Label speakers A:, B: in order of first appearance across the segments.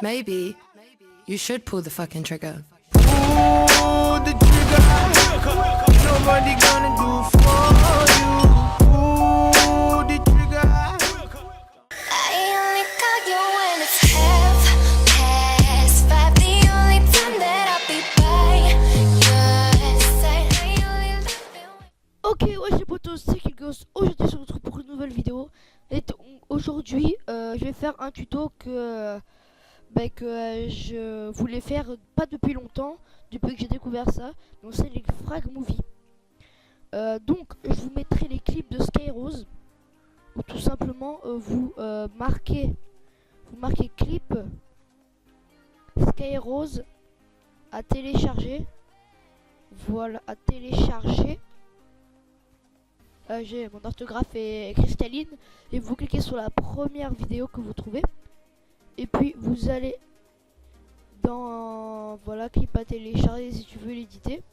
A: Maybe you should pull the fucking trigger.
B: Pull the trigger. Nobody gonna do for you. Pull the trigger.
C: I only call you when it's half past five. The only time that I'll be by your side. I only love you.
D: Ok, ouais, c'est potos, c'est Killghost. Aujourd'hui, on se retrouve pour une nouvelle vidéo. Et aujourd'hui, je vais faire un tuto que je voulais faire pas depuis longtemps, depuis que j'ai découvert ça. Donc, c'est les frag movies. Donc, je vous mettrai les clips de Skyrose. Ou tout simplement, vous marquez clip Skyrose à télécharger. Voilà, à télécharger. J'ai mon orthographe est cristalline et vous cliquez sur la première vidéo que vous trouvez et puis vous allez dans voilà, clip à télécharger si tu veux l'éditer.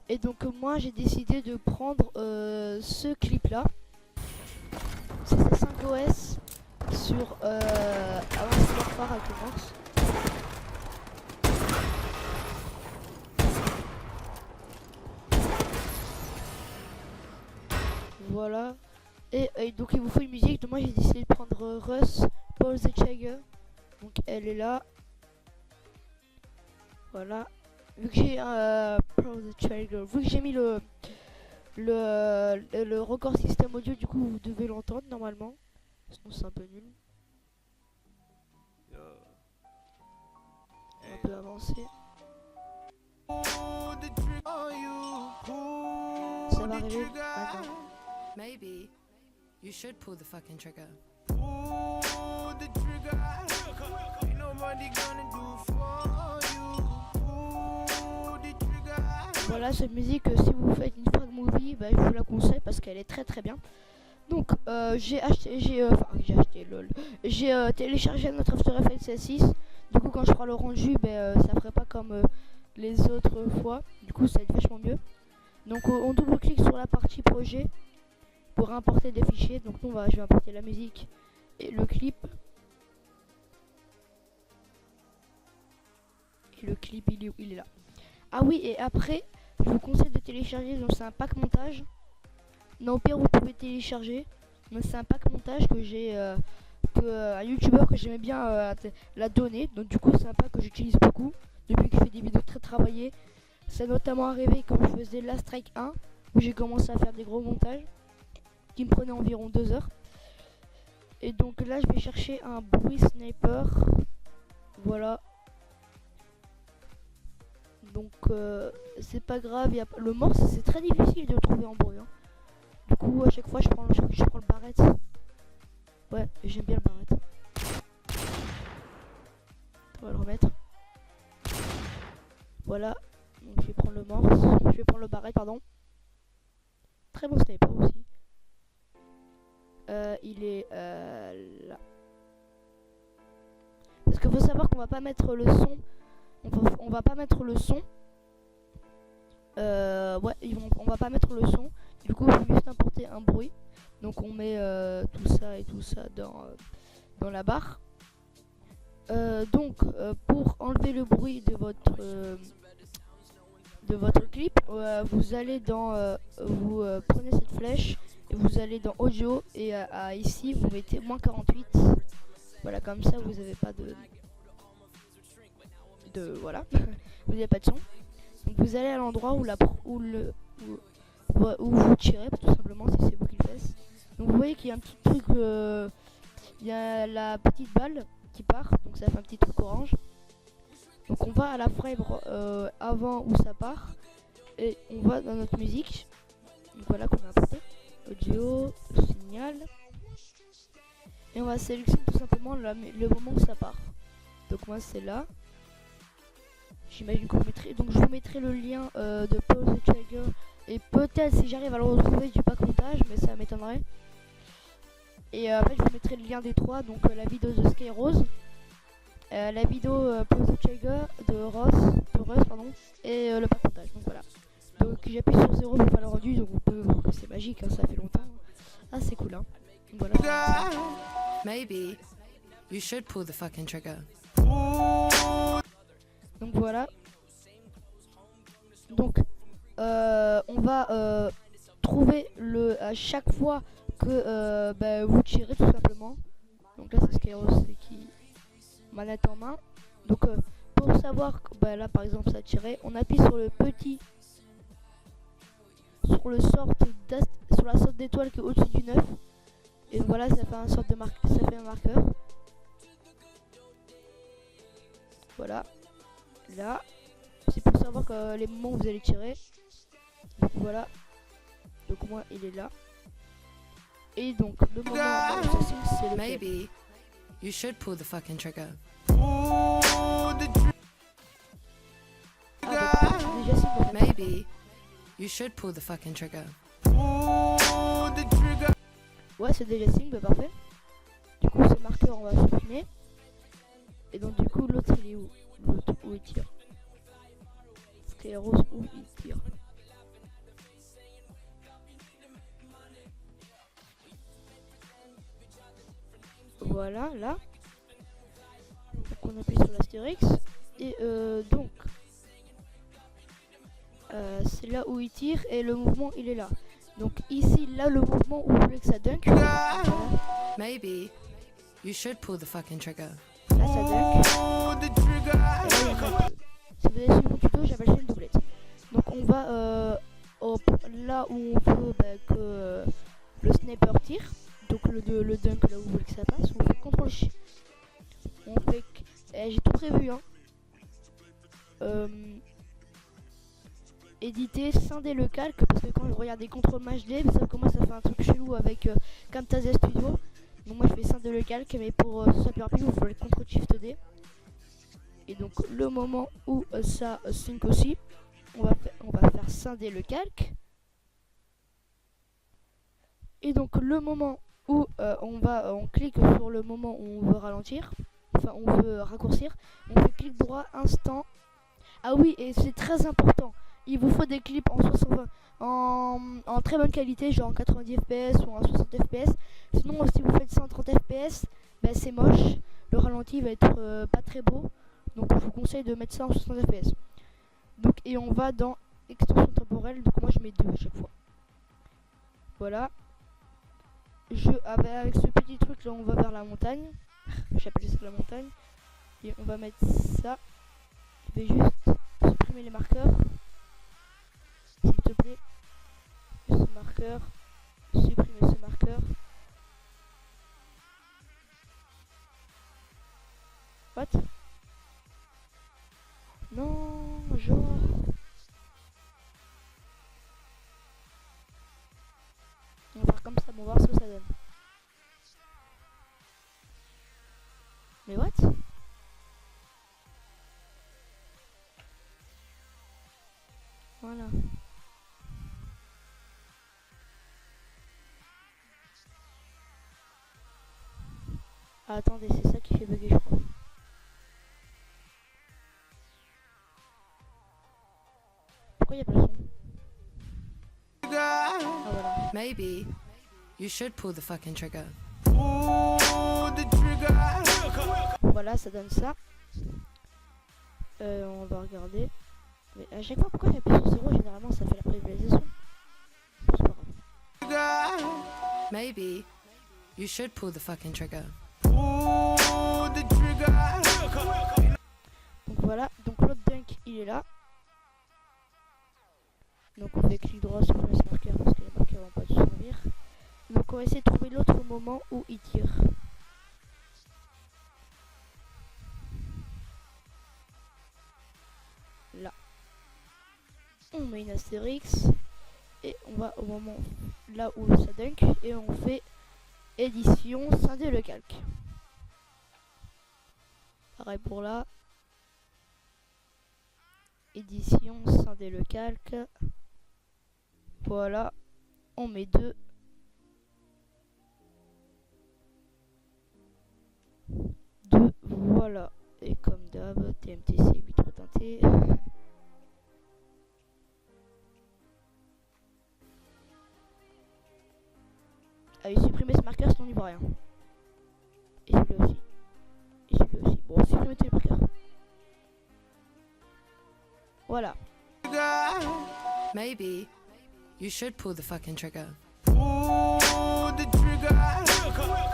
D: Et donc moi j'ai décidé de prendre ce clip là, c'est 5OS sur Advanced Warfare avec le Morse. Voilà, et donc il vous faut une musique. Donc moi j'ai décidé de prendre Russ, Paul the Chagger. Donc elle est là. Voilà, vu que j'ai Paul the Chagger, vu que j'ai mis le record système audio, du coup vous devez l'entendre normalement. Sinon c'est un peu nul. On peut avancer. Ça va arriver maintenant.
A: Maybe you should pull the fucking trigger.
B: Pull the trigger. Ain't nobody gonna do for you. Pull the trigger.
D: Voilà, cette musique, si vous faites une frag movie, je vous la conseille parce qu'elle est très très bien. Donc j'ai téléchargé notre After Effects CS6. Du coup quand je ferai le rendu, ça ferait pas comme les autres fois. Du coup ça va être vachement mieux. Donc on double-clique sur la partie projet pour importer des fichiers. Donc je vais importer la musique et le clip. Et le clip il est là. Ah oui, et après je vous conseille de télécharger, donc c'est un pack montage. Non, au pire vous pouvez télécharger. Donc c'est un pack montage que j'ai un youtubeur que j'aimais bien l'a donné. Donc du coup c'est un pack que j'utilise beaucoup depuis que je fais des vidéos très travaillées. C'est notamment arrivé quand je faisais Last Strike 1 où j'ai commencé à faire des gros montages qui me prenaient environ 2 heures. Et donc là je vais chercher un bruit sniper. Voilà. Donc c'est pas grave, le morse c'est très difficile de le trouver en bruit. Du coup à chaque fois je prends le barrette. Ouais, j'aime bien le barrette. On va le remettre. Voilà. Donc je vais prendre le morse, je vais prendre le barrette, pardon. Très bon sniper aussi. Il est là. Parce qu'il faut savoir qu'on va pas mettre le son. On va pas mettre le son. Ouais, on va pas mettre le son. Du coup, il faut juste importer un bruit. Donc on met tout ça et tout ça dans la barre. Donc pour enlever le bruit de votre clip, vous allez dans vous prenez cette flèche et vous allez dans audio et ici vous mettez -48. Voilà, comme ça vous n'avez pas de voilà, vous n'avez pas de son. Donc vous allez à l'endroit où vous tirez, tout simplement, si c'est vous qui le faites. Donc vous voyez qu'il y a un petit truc, il y a la petite balle qui part, donc ça fait un petit truc orange. Donc on va à la frame avant où ça part et on va dans notre musique. Donc voilà qu'on a apporté audio, signal, et on va sélectionner tout simplement le moment où ça part. Donc moi c'est là. J'imagine que vous mettrez, donc je vous mettrai le lien de Paul the Chagger et peut-être si j'arrive à le retrouver du pack montage, mais ça m'étonnerait. Et après je vous mettrai le lien des trois, donc la vidéo de Skyrose, la vidéo Paul the Chagger de Russ pardon, et le pack montage. Donc voilà. Donc j'appuie sur 0 pour faire le rendu, donc vous pouvez voir que c'est magique, ça fait longtemps. Ah c'est cool hein. Donc voilà.
A: Maybe you should pull the fucking trigger.
B: Pull
D: Donc voilà. Donc on va trouver à chaque fois que vous tirez tout simplement. Donc là c'est Skyros qui manette en main. Donc pour savoir que là par exemple ça a tiré, on appuie sur le petit, sur la sorte d'étoile qui est au-dessus du 9. Et voilà, ça fait un sorte de ça fait un marqueur. Voilà. Là, c'est pour savoir que les moments où vous allez tirer. Donc voilà. Donc moi il est là. Et donc le moment où ça signe, c'est le
A: Maybe you should pull the fucking trigger.
D: déjà signé, en fait.
A: Maybe you should pull the fucking trigger.
D: Ouais, c'est déjà signe, bah parfait. Du coup, ce marqueur, on va supprimer. Et donc, du coup, l'autre, il est où? L'autre, où il tire? Skyros, où il tire? Voilà, là. Donc, on appuie sur l'astérix. Et donc, c'est là où il tire et le mouvement, il est là. Donc ici, là, le mouvement où vous voulez que ça dunk. Voilà.
A: Maybe you should pull the fucking trigger.
D: Là, ça dunk. Et là, il y a une double. Si vous avez suivi mon tuto, j'appelle ça une doublette. Donc on va là où on veut que le sniper tire. Donc le dunk, là où vous voulez que ça passe. On fait CTRL SHIFT. On fait... j'ai tout prévu, hein. Éditer, scinder le calque, parce que quand je regarde des contrôles match D, vous savez comment ça fait un truc chelou avec Camtasia Studio. Donc moi je fais scinder le calque, mais pour que ce soit plus rapide, vous faites CTRL SHIFT D. Et donc le moment où ça sync aussi, on va faire scinder le calque. Et donc le moment où on clique sur le moment où on veut ralentir, enfin on veut raccourcir, on fait clic droit instant. Ah oui, et c'est très important. Il vous faut des clips en 60, en très bonne qualité, genre en 90 fps ou en 60 fps. Sinon, si vous faites 130 fps, c'est moche. Le ralenti va être pas très beau. Donc, je vous conseille de mettre ça en 60 fps. Donc, et on va dans extension temporelle. Donc, moi, je mets 2 à chaque fois. Voilà. Avec ce petit truc là, on va vers la montagne. J'appelle ça la montagne. Et on va mettre ça. Je vais juste supprimer les marqueurs. S'il te plaît, ce marqueur, supprimer ce marqueur. What? Non, genre. On va faire comme ça, on va voir ce que ça donne. Mais what? Voilà. Ah, attendez, c'est ça qui fait bugger, je crois. Pourquoi il n'y a pas le son? Ah, voilà.
A: Maybe you should pull the fucking trigger.
D: Voilà, ça donne ça. On va regarder. Mais à chaque fois, pourquoi j'appuie sur 0? Généralement, ça fait la prévisualisation. C'est pas grave.
A: Maybe you should pull the fucking trigger.
D: Donc voilà, donc l'autre dunk il est là. Donc on fait clic droit sur le marqueur parce que les marqueurs vont pas se servir. Donc on va essayer de trouver l'autre moment où il tire. Là. On met une astérix et on va au moment là où ça dunk et on fait édition, scinder le calque. Pareil pour là. Édition, scinder le calque. Voilà. On met 2. Voilà. Et comme d'hab, TMTC 8 reteinté. Allez, supprimer ce marqueur sinon on n'y voit rien. Et celui-là aussi. Et celui-là aussi. Bon, supprimer tous les marqueurs. Voilà.
A: Maybe you should pull the fucking trigger.
B: Pull the trigger.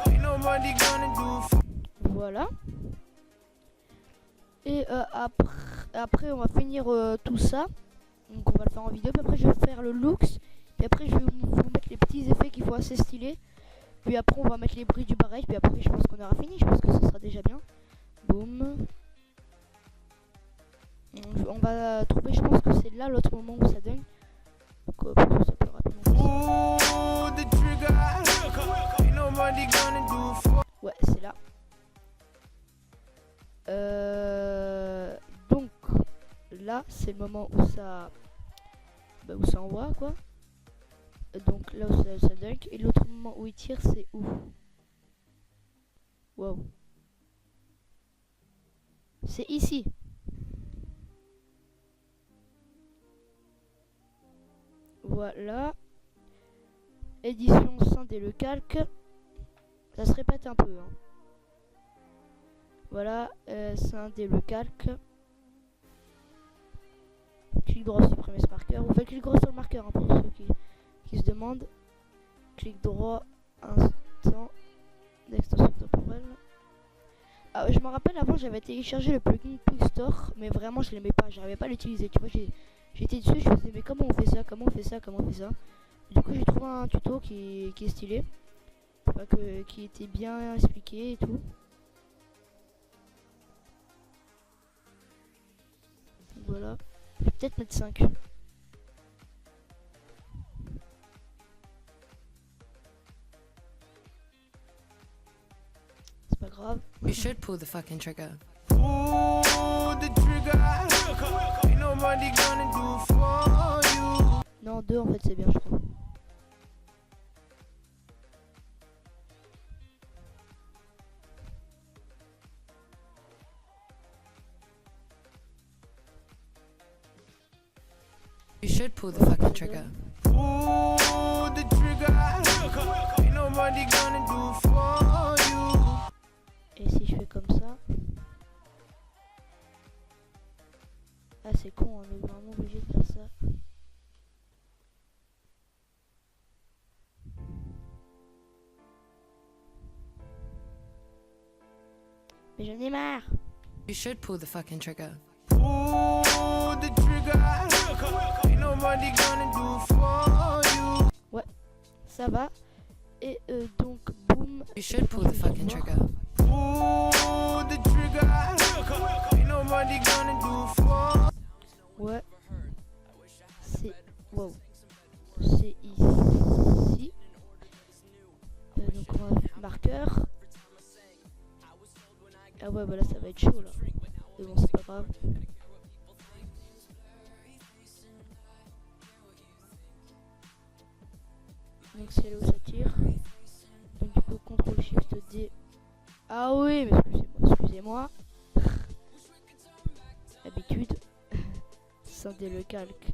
B: Ain't nobody gonna do.
D: Voilà. Et après on va finir tout ça. Donc on va le faire en vidéo. Puis après je vais faire le looks. Puis après je vais vous mettre les petits effets qui sont assez stylés. Puis après on va mettre les bruits du barrage. Puis après je pense qu'on aura fini. Je pense que ce sera déjà bien. Boum. On va trouver, je pense que c'est là l'autre moment où ça donne. Donc ça peut rapidement.
B: Pull the trigger. Ain't nobody gonna do.
D: Ouais, c'est là. Donc là c'est le moment où ça envoie quoi. Donc là où ça dunk. Et l'autre moment où il tire c'est où? Wow. C'est ici. Voilà. Édition scindée le calque. Ça se répète un peu. Hein. Voilà, scindé le calque. Clic droit supprimer ce marqueur. Vous faites clic droit sur le marqueur hein, pour ceux qui se demandent. Clic droit, instant d'extension temporelle. Ah, je me rappelle avant j'avais téléchargé le plugin Quickstore, mais vraiment je l'aimais pas, j'arrivais pas à l'utiliser. Tu vois, j'étais dessus, je faisais mais comment on fait ça, comment on fait ça, comment on fait ça. Du coup j'ai trouvé un tuto qui est stylé, enfin, qui était bien expliqué et tout. Voilà, je vais peut-être mettre 5. C'est pas grave.
A: You should pull the fucking trigger.
B: Pull the trigger. Ain't nobody gonna do for you.
D: Non, 2 en fait c'est bien je crois.
A: You should pull the fucking trigger.
B: Pull the trigger. Ain't nobody gonna do for you.
D: Et si je fais comme ça. Ah c'est con, on est vraiment obligé de faire ça. Mais j'en ai marre.
A: You should pull the fucking trigger.
B: Pull the trigger. Ain't nobody gonna do for you.
D: Ouais, ça va. Et donc boum.
A: You should pull the fucking trigger.
B: Pull the trigger. Ain't nobody gonna do for.
D: Ouais. C'est wow. C'est ici. Donc on va faire marqueur. Ah ouais voilà ça va être chaud là. Mais bon c'est pas grave. Donc c'est là où ça tire. Donc du coup CTRL SHIFT D. Ah oui mais excusez-moi. Habitude. Scinder le calque.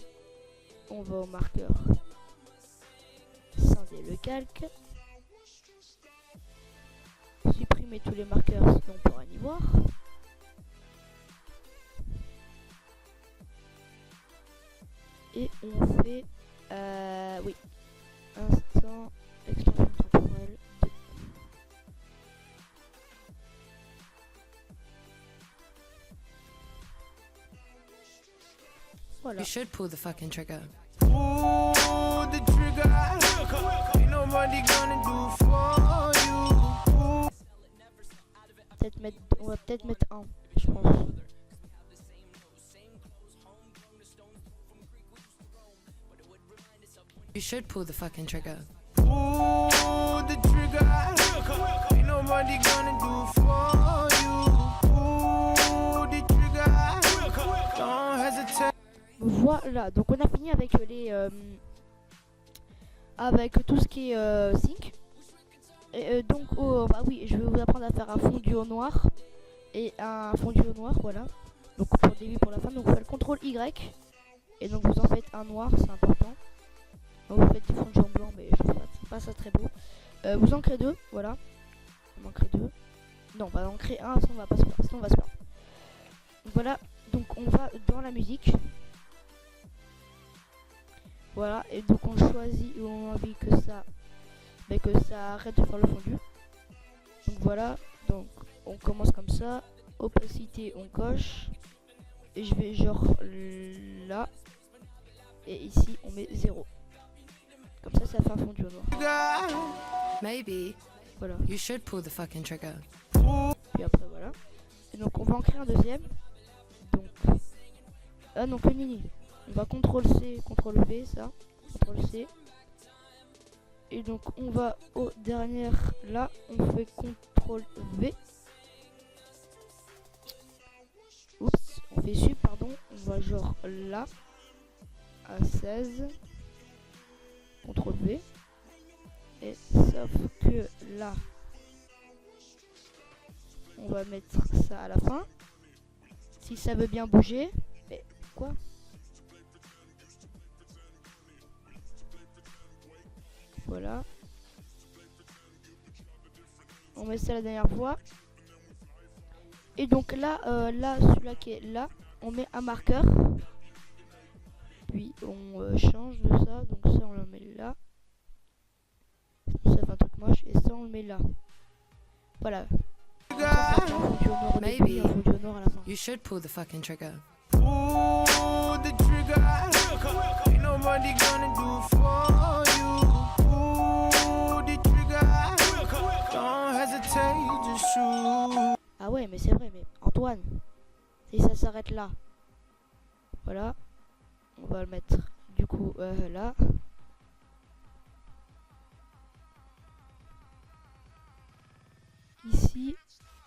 D: On va au marqueur. Scinder le calque. Supprimer tous les marqueurs sinon on pourra n'y voir. Et on fait oui. Instant extension temporelle 2. Voilà.
A: You should pull the fucking trigger.
B: Pull the trigger. Ain't nobody gonna do for you.
D: On va peut-être mettre 1, je pense.
A: You should pull the fucking trigger.
B: Pull the trigger. Ain't nobody gonna do for you. Pull the trigger. Don't hesitate.
D: Voilà, donc on a fini avec les avec tout ce qui est sync. Et donc bah oui, je vais vous apprendre à faire un fondu au noir et un fondu au noir, voilà. Donc pour le début, pour la fin, donc vous faites le CTRL Y et donc vous en faites un noir, c'est important. Donc vous faites du fondu en blanc, mais je trouve pas ça très beau. Vous en créez 2, voilà. On en crée 2. Non, on va en créer un, sinon on va pas se faire. Sinon on va se perdre. Voilà, donc on va dans la musique. Voilà, et donc on choisit où on a envie que ça arrête de faire le fondu. Donc voilà, donc on commence comme ça. Opacité on coche. Et je vais genre là. Et ici on met 0. Comme ça fait un fondu au noir.
A: Maybe
D: Voilà.
A: you should pull the fucking trigger.
D: Puis après voilà. Et donc on va en créer un deuxième. Donc ah non, que mini. On va CTRL C, CTRL V ça. CTRL C. Et donc on va au dernier là, on fait CTRL V. Oups, on fait sub pardon, on va genre là à 16. CTRL V. Et sauf que là on va mettre ça à la fin. Si ça veut bien bouger. Mais quoi? Voilà. On met ça la dernière fois. Et donc là, celui-là qui est là, on met un marqueur. Puis on change de ça. Donc ça on le met là. Ça fait un truc moche. Et ça on le met là. Voilà. Comme ça fait un fondu au noir au début et un fondu au noir à la fin.
A: You should pull the fucking trigger.
B: Pull the trigger. Ain't nobody gonna do for you. Pull the trigger. Don't hesitate, just shoot.
D: Ah ouais, mais c'est vrai, mais Antoine, si ça s'arrête là, voilà, on va le mettre du coup là. Ici,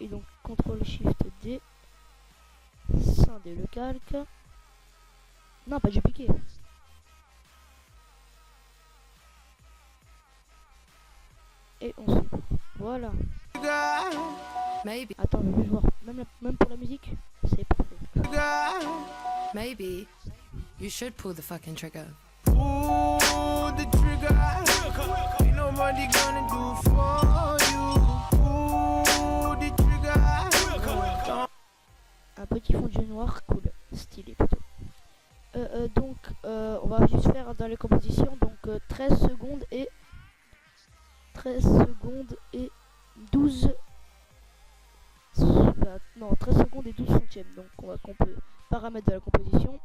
D: et donc CTRL SHIFT D, scinder le calque. Non, pas dupliquer. Et on suit. Voilà.
A: Maybe,
D: Attends, je vais voir. Même pour la musique, c'est parfait.
A: maybe you should pull the fucking trigger.
B: Pull the trigger. Ain't nobody gonna do for you. Pull the trigger.
D: Un petit fondu noir, cool, stylé plutôt. Donc, on va juste faire dans les compositions, donc 13 secondes et 12 non 13 secondes et 12 centièmes. Donc on va paramètres de la composition.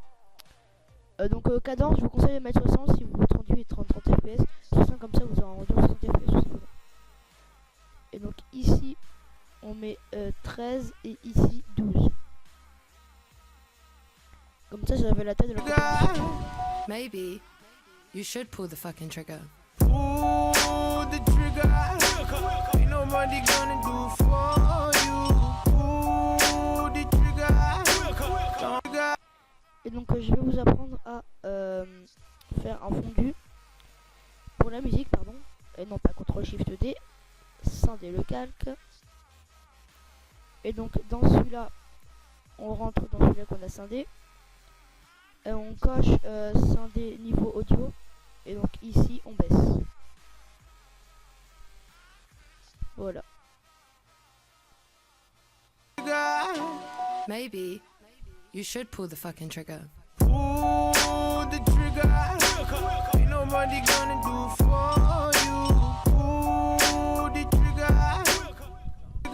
D: Donc cadence, je vous conseille de mettre 60 si vous voulez 38 et 30 fps. 60 comme ça vous aurez un rendu 60 fps tout simplement. Et donc ici on met 13 et ici 12. Comme ça fait la taille de la composition.
A: Maybe you should pull the fucking trigger.
B: Pull the trigger. Ain't nobody gonna do for you. Pull the trigger.
D: Et donc je vais vous apprendre à faire un fondu pour la musique, pardon, et non pas CTRL SHIFT D, scinder le calque. Et donc dans celui-là, on rentre dans celui-là qu'on a scindé, et on coche scinder niveau audio, et donc ici on baisse. Voilà.
A: Maybe you should pull the fucking trigger.
B: Pull the trigger. Ain't nobody gonna do for you. Pull the trigger.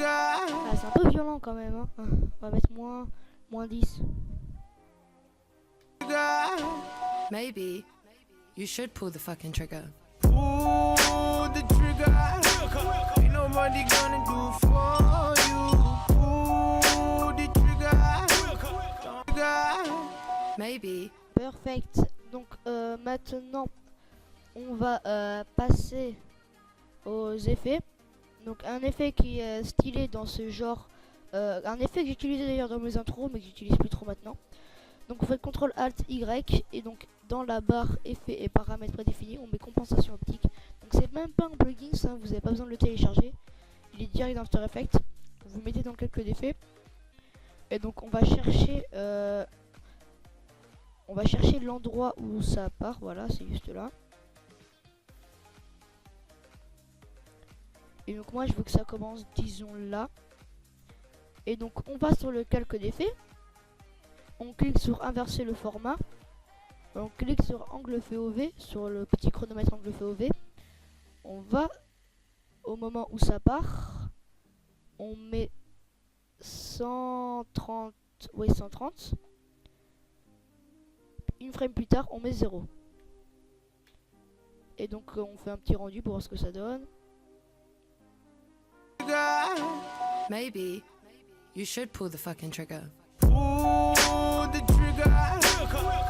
D: Ah, c'est un peu violent quand même, hein. On va mettre moins 10.
A: Maybe you should pull the fucking trigger.
B: Pull the trigger. Ain't nobody gonna do for you. Pull the trigger.
A: Maybe
D: Perfect. Donc maintenant on va passer aux effets. Donc un effet qui est stylé dans ce genre, un effet que j'utilisais d'ailleurs dans mes intros mais que j'utilise plus trop maintenant. Donc on fait CTRL ALT Y et donc dans la barre effets et paramètres prédéfinis on met compensation optique. Donc c'est même pas un plugin, ça, vous n'avez pas besoin de le télécharger. Il est direct dans After Effects. Vous mettez dans quelques d'effets. Et donc on va chercher l'endroit où ça part. Voilà, c'est juste là. Et donc moi je veux que ça commence, disons là. Et donc on va sur le calque d'effet. On clique sur inverser le format. On clique sur angle FOV, sur le petit chronomètre angle FOV. On va au moment où ça part. On met 130. Oui, 130. Une frame plus tard, on met 0. Et donc on fait un petit rendu pour voir ce que ça donne.
A: Maybe you should pull the fucking trigger.
B: Pull the trigger.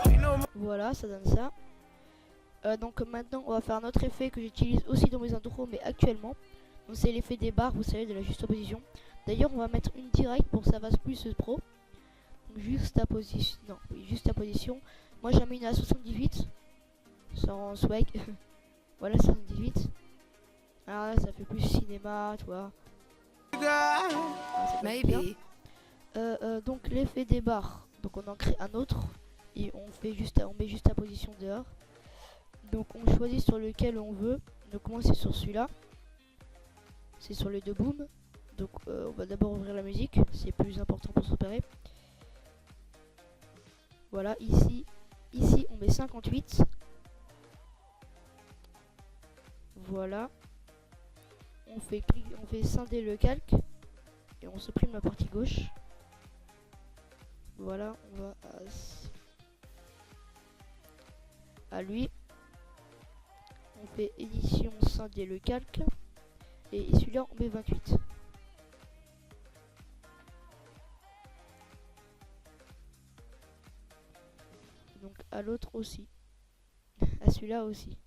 B: Ain't no
D: Voilà, ça donne ça. Donc maintenant on va faire un autre effet que j'utilise aussi dans mes intros mais actuellement. Donc c'est l'effet des barres, vous savez, de la juxtaposition. D'ailleurs on va mettre une directe pour que ça fasse plus pro. Donc juxtaposition. Non, oui, juxtaposition. Moi j'en mets une à 78. Sans swag. Voilà, 78. Alors là ça fait plus cinéma, tu vois. Ah, ça donne bien.
A: Maybe
D: Donc l'effet des barres, donc on en crée un autre et on met juste la position dehors. Donc on choisit sur lequel on veut. Donc moi c'est sur celui-là, c'est sur les deux booms. Donc on va d'abord ouvrir la musique, c'est plus important pour se repérer. Voilà, ici on met 58. Voilà, on fait scinder le calque et on supprime la partie gauche. Voilà, on va à lui. On fait édition scinder le calque. Et celui-là, on met 28. Donc à l'autre aussi. À celui-là aussi.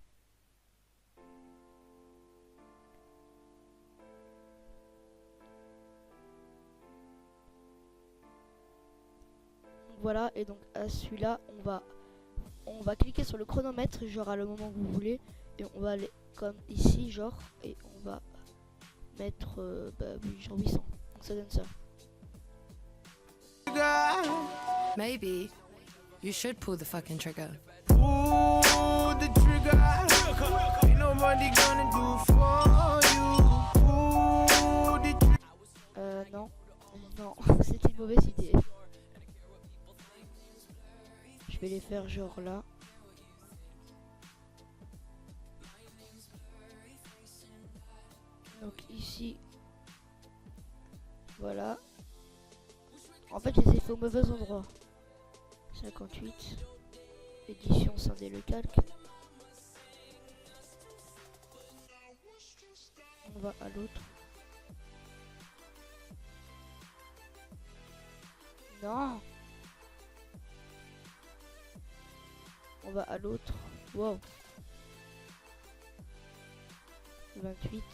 D: Voilà, et donc à celui-là on va cliquer sur le chronomètre genre à le moment que vous voulez et on va aller comme ici genre et on va mettre oui, genre 800, donc ça donne ça.
A: maybe you should pull the fucking trigger.
B: pull the trigger. Ain't nobody gonna do for you. Pull the trigger.
D: Non, c'était une mauvaise idée. Je vais les faire genre là. Donc ici, voilà. En fait, je les ai fait au mauvais endroit. 58. Édition scinder le calque. On va à l'autre. Non. On va à l'autre. Wow. 28.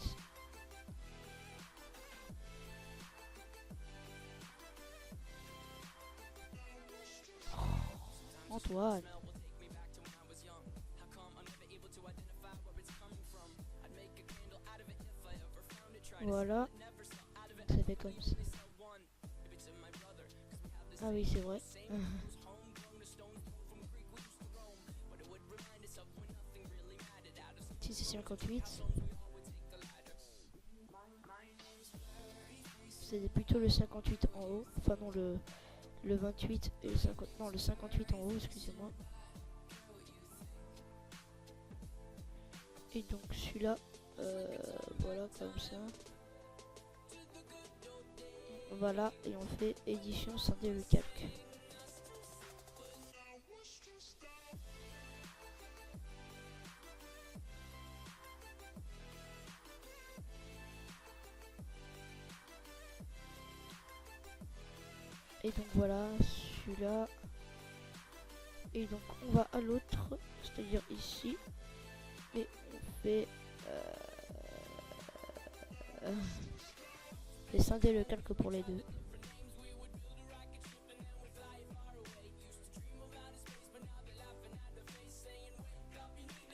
D: Oh, Antoine. Voilà. Ça fait comme ça. Ah oui, c'est vrai. Si c'est 58. C'est plutôt le 58 en haut. Enfin non, le 28 et le 50. Non, le 58 en haut, excusez-moi. Et donc celui-là, voilà comme ça. Voilà, et on fait édition scinder le calque. Et donc voilà, celui-là. Et donc on va à l'autre, c'est-à-dire ici. Et on fait scinder le calque pour les deux.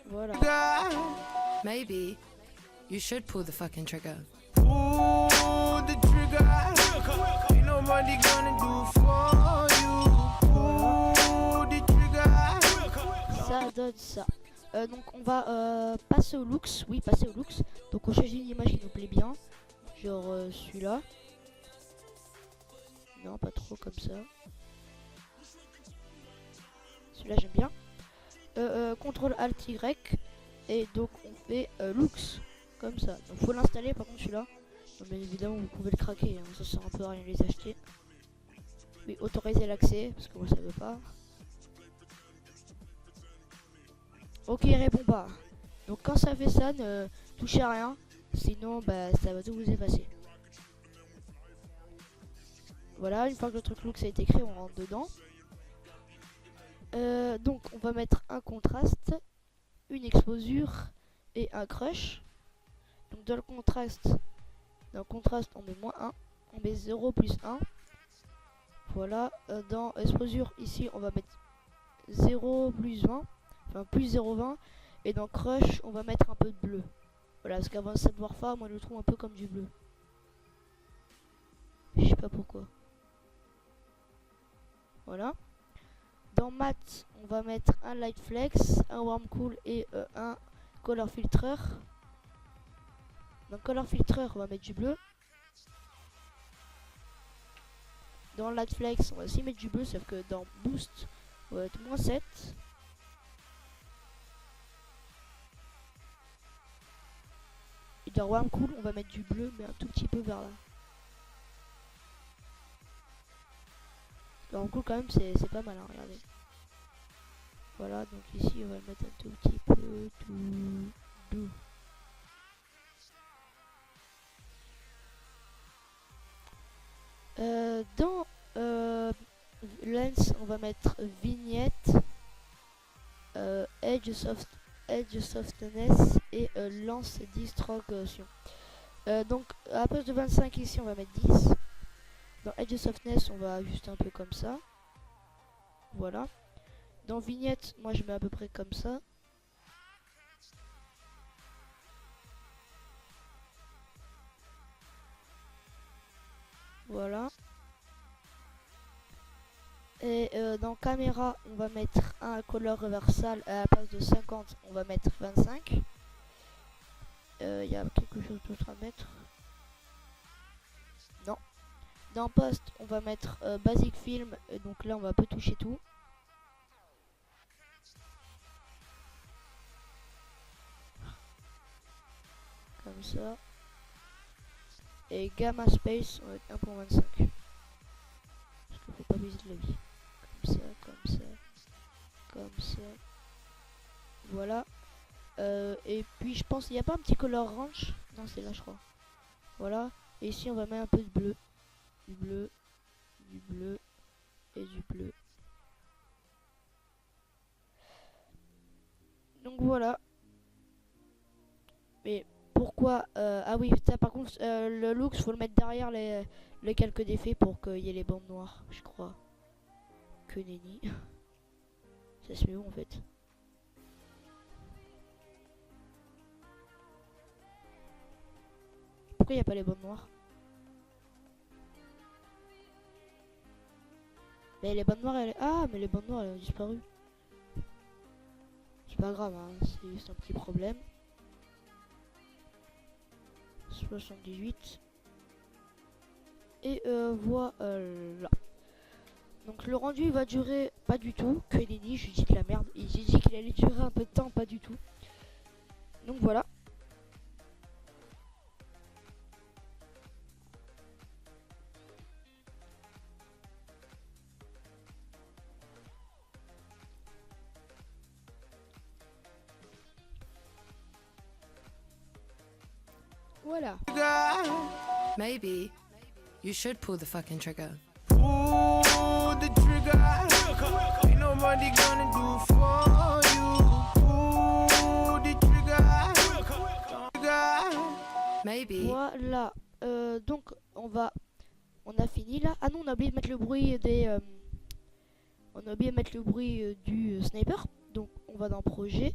D: Voilà.
A: Maybe you should pull the fucking trigger.
B: Pull the trigger. Ain't nobody gonna do for you. Pull the trigger.
D: Ça donne ça. Donc on va passer au looks. Oui, passer au looks. Donc on choisit une image qui nous plaît bien. Genre celui-là. Non, pas trop comme ça. Celui-là j'aime bien. CTRL ALT Y et donc on fait Lux comme ça. Donc faut l'installer par contre celui-là. Donc, bien évidemment vous pouvez le craquer, hein. Ça sert un peu à rien de les acheter. Oui, autoriser l'accès parce que moi ça veut pas. Ok, répond pas. Donc quand ça fait ça, ne touchez à rien, sinon bah ça va tout vous effacer. Voilà, une fois que le truc Lux a été créé, on rentre dedans. Donc on va mettre un contraste, une exposure et un crush. Donc dans le contraste on met -1, on met 0 plus 1. Voilà, dans exposure ici on va mettre 0 plus 20, enfin plus 0,20. Et dans crush on va mettre un peu de bleu. Voilà, parce qu'avant cette warfa, moi je le trouve un peu comme du bleu. Je sais pas pourquoi. Voilà. Dans mat, on va mettre un light flex, un warm cool et un color filter. Dans color filter, on va mettre du bleu. Dans light flex, on va aussi mettre du bleu, sauf que dans boost, on va mettre -7. Et dans warm cool, on va mettre du bleu, mais un tout petit peu vers là. Warm cool quand même, c'est pas mal, hein, regardez. Voilà, donc ici on va le mettre un tout petit peu tout doux. Dans lens, on va mettre vignette, edge softness et lance distraction. Donc à place de 25 ici, on va mettre 10. Dans edge softness, on va ajuster un peu comme ça. Voilà. Dans vignette, moi je mets à peu près comme ça. Voilà. Et dans caméra, on va mettre un color reversal. À la place de 50, on va mettre 25. Il y a quelque chose d'autre à mettre. Non. Dans post, on va mettre basic film. Et donc là, on va un peu toucher tout. Comme ça. Et gamma space, on va être 1.25. Parce qu'il faut pas abuser de la vie. Comme ça, comme ça, comme ça. Voilà. Et puis je pense, il n'y a pas un petit color orange? Non, c'est là je crois. Voilà. Et ici on va mettre un peu de bleu. Du bleu. Du bleu. Et du bleu. Donc voilà. Mais pourquoi ah oui, ça par contre, le look, faut le mettre derrière les quelques défaits pour qu'il y ait les bandes noires, je crois. Que nenni. Ça se met où en fait? Pourquoi il n'y a pas les bandes noires? Mais les bandes noires, ah, mais les bandes noires, elles ont disparu. C'est pas grave, hein, c'est juste un petit problème. 78. Et voilà. Donc le rendu il va durer pas du tout. Que nenni, je dis de la merde. Et j'ai dit qu'il allait durer un peu de temps, pas du tout. Donc voilà. Voilà.
A: Maybe you should pull the fucking trigger.
B: Pull the trigger. Ain't nobody gonna do for you. Pull the trigger.
A: Maybe.
D: Voilà. Donc on a fini là. Ah non, on a oublié de mettre le bruit des on a oublié de mettre le bruit du sniper. Donc on va dans projet.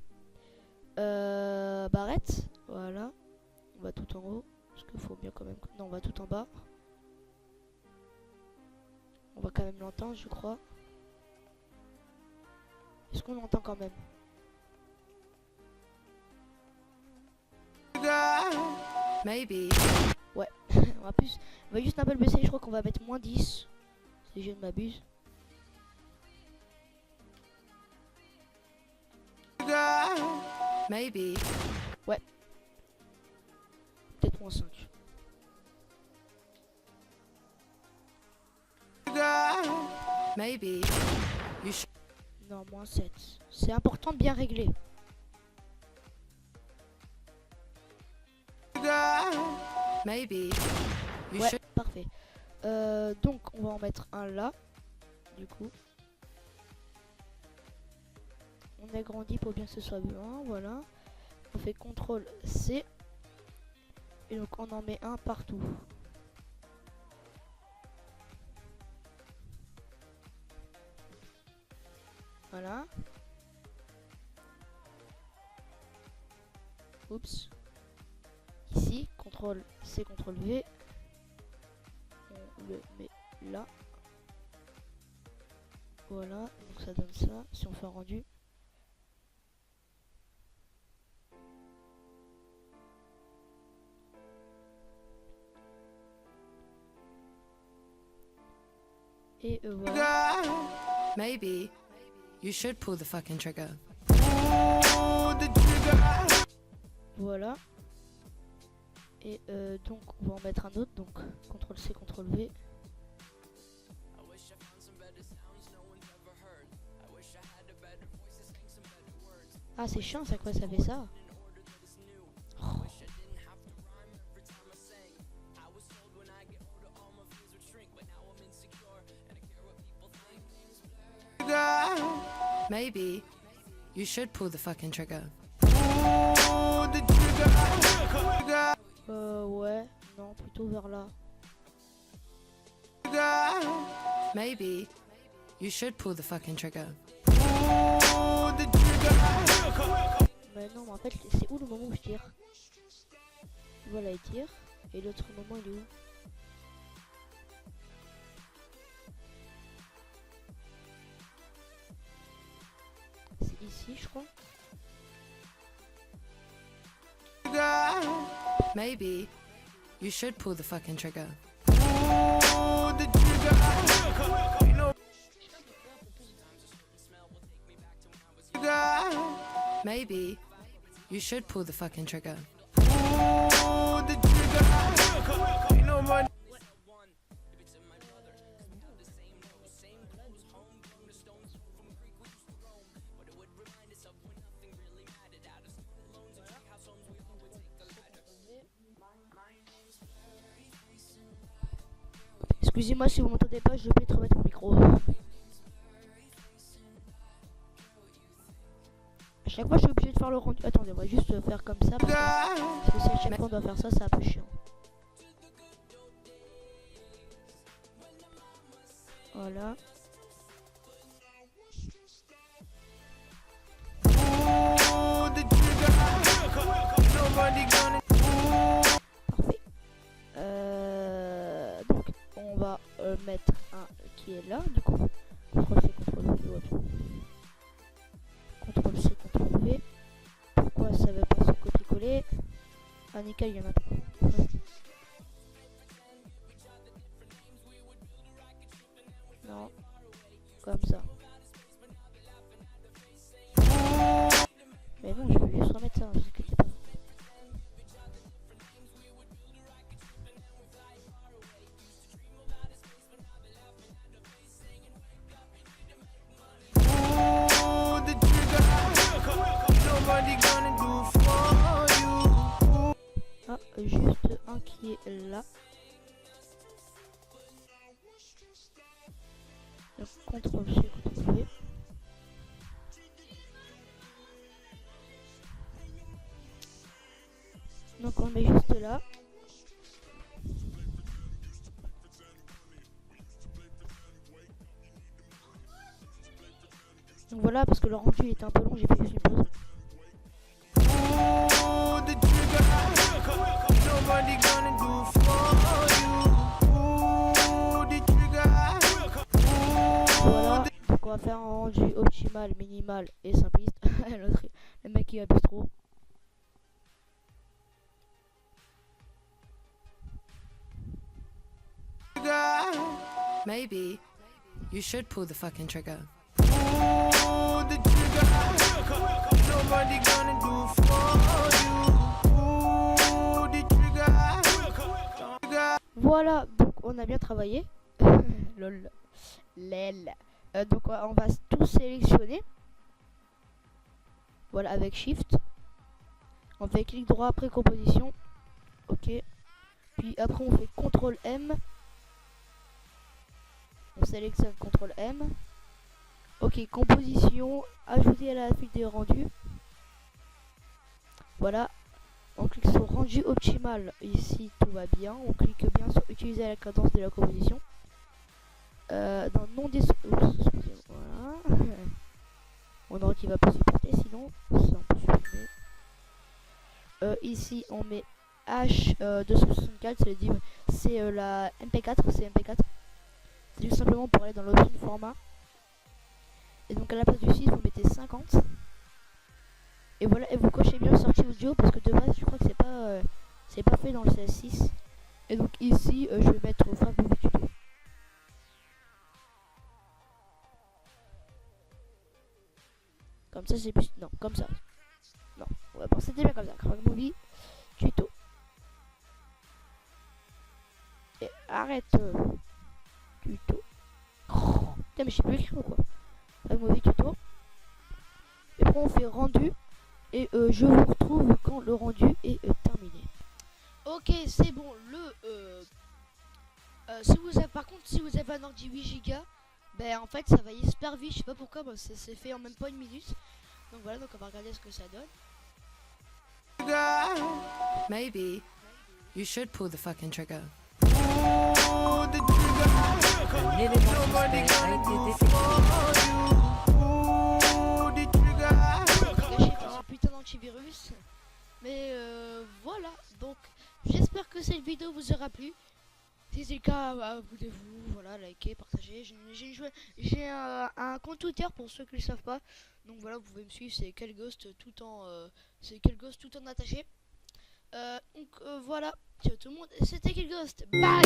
D: Barrette. Voilà. On va tout en haut. Parce qu'il faut bien quand même. Non, on va tout en bas. On va quand même l'entendre, je crois. Est-ce qu'on l'entend quand même?
A: Maybe.
D: Ouais. on va juste un peu le baisser. Je crois qu'on va mettre -10. Si je ne m'abuse.
A: Maybe.
D: Peut-être moins 5.
A: Maybe. You should.
D: Non, moins 7. C'est important de bien régler.
A: Maybe. You
D: Ouais,
A: should.
D: parfait. Donc, on va en mettre un là. Du coup. On agrandit pour bien que ce soit bien. Voilà. On fait CTRL C. Et donc, on en met un partout. Voilà. Oups. Ici, CTRL C, CTRL V. On le met là. Voilà, donc ça donne ça. Si on fait un rendu. Et voilà.
A: Maybe. You should pull the fucking trigger.
D: Voilà. Et donc on va en mettre un autre. Donc CTRL C, CTRL V. Ah c'est chiant ça, quoi ça fait ça. Oh.
A: Maybe. You should pull the fucking trigger.
D: Ouais, non, plutôt vers là.
A: Maybe. You should pull the fucking trigger.
D: Mais non, mais en fait, c'est où le moment où je tire? Voilà, il tire. Et l'autre moment, il est où? C'est ici, je crois.
A: Maybe. You should pull the fucking trigger. Maybe. You should pull the fucking trigger.
D: Excusez-moi si vous m'entendez pas, je vais te remettre mon micro. À chaque fois je suis obligé de faire le rendu. Attendez, on va juste faire comme ça parce que si à chaque fois on doit faire ça, c'est un peu chiant. Voilà. Parfait. Donc on va mettre un qui est là, du coup. CTRL C, CTRL V. CTRL C, CTRL V. Pourquoi ça veut pas se copier-coller? Ah nickel, il y en a trop. Non. Comme ça. Mais non, je vais juste remettre ça, ne vous inquiétez pas. Ah, juste un qui est là. Donc, CTRL C, CTRL V. Donc on met juste là. Donc voilà, parce que le rendu était un peu long, j'ai fait juste une pause. Voilà, donc on va faire un rendu optimal, minimal et simpliste. Le mec il abuse trop.
A: Maybe. You should pull the fucking trigger.
B: nobody gonna do for you. Ooh, the trigger.
D: Voilà, donc on a bien travaillé. Lol. Lel. Donc on va tout sélectionner. Voilà, avec Shift. On fait clic droit après composition. Ok. Puis après on fait CTRL M. On sélectionne CTRL M. Ok, composition, ajouter à la file des rendus. Voilà. On clique sur rendu optimal. Ici tout va bien. On clique bien sur utiliser la cadence de la composition. Dans non des... Voilà. Mon ordi va pas supporter, sinon ça on peut supprimer. Ici on met H264, c'est la MP4, c'est MP4. C'est tout simplement pour aller dans l'option format. Et donc à la place du 6 vous mettez 50. Et voilà, et vous cochez bien sortie audio parce que de base je crois que c'est pas fait dans le CS6. Et donc ici je vais mettre Frank Movie Tuto. Comme ça c'est plus... Non, comme ça. Non, on va penser bien comme ça. Frank Movie Tuto. Et arrête tuto. Oh, putain mais je sais plus écrire ou quoi. Frank Movie Tuto. Et après on fait rendu. Et je vous retrouve quand le rendu est terminé. Ok, c'est bon. Si vous avez, par contre, si vous avez un ordi 8 Go, ben en fait ça va y super vite. Je sais pas pourquoi, bah, c'est fait en même pas une minute. Donc voilà, donc on va regarder ce que ça donne.
A: Maybe you should pull the fucking trigger.
B: Ooh, the trigger. Nobody gonna do for you. Ooh, the trigger.
D: Caché par ce putain d'antivirus. Mais voilà, donc j'espère que cette vidéo vous aura plu. Si c'est le cas, abonnez-vous, voilà, likez, partagez. J'ai un compte Twitter pour ceux qui ne le savent pas. Donc voilà, vous pouvez me suivre, c'est Kelghost tout en attaché. Donc voilà, ciao tout le monde, c'était Kelghost. Bye.